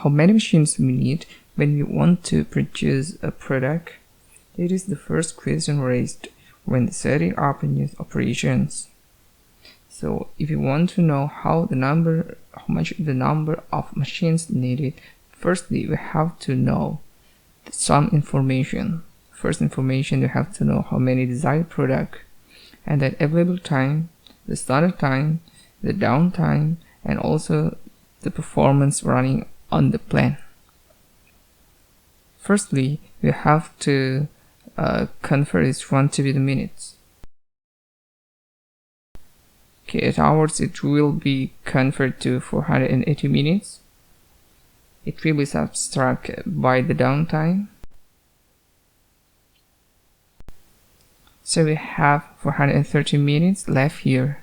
how many machines we need when we want to produce a product. It is the first question raised when setting up new operations. So if you want to know how much the number of machines needed, firstly we have to know some information. First information, you have to know how many desired product, and then available time, the startup time, the downtime, and also the performance running on the plan. Firstly, we have to convert this one to be the minutes. Okay, at hours it will be converted to 480 minutes. It will be subtracted by the downtime. So we have 430 minutes left here.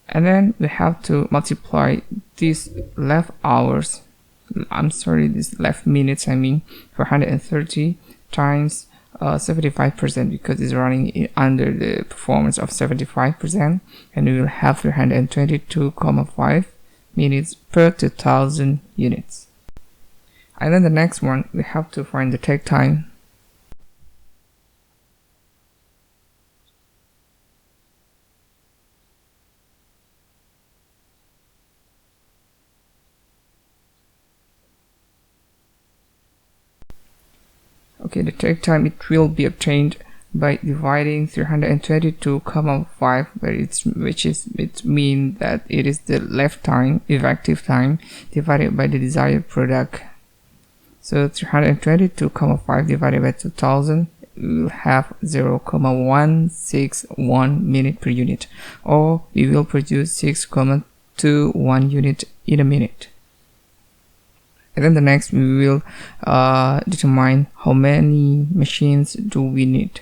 And then we have to multiply these left hours, these left minutes, 430 times 75%, because it's running under the performance of 75%, and we will have 322.5 minutes per 2000 units. And then the next one, we have to find the take time. Okay, the take time, it will be obtained by dividing 322.5, which means that it is the left time, effective time, divided by the desired product. So 322.5 divided by 2000, we will have 0.161 minute per unit, or we will produce 6.21 unit in a minute. And then the next, we will determine how many machines do we need.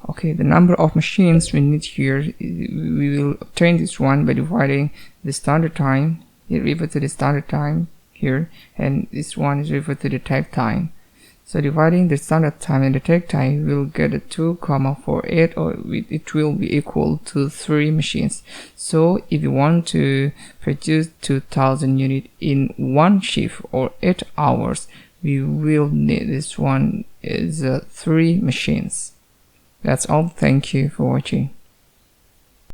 Okay, the number of machines we need here, we will obtain this one by dividing the standard time. It refers to the standard time here, and this one is referred to the take time. So dividing the standard time and the take time, we'll get a 2.48, or it will be equal to 3 machines. So if you want to produce 2000 units in one shift or 8 hours, we will need this one is 3 machines. That's all. Thank you for watching.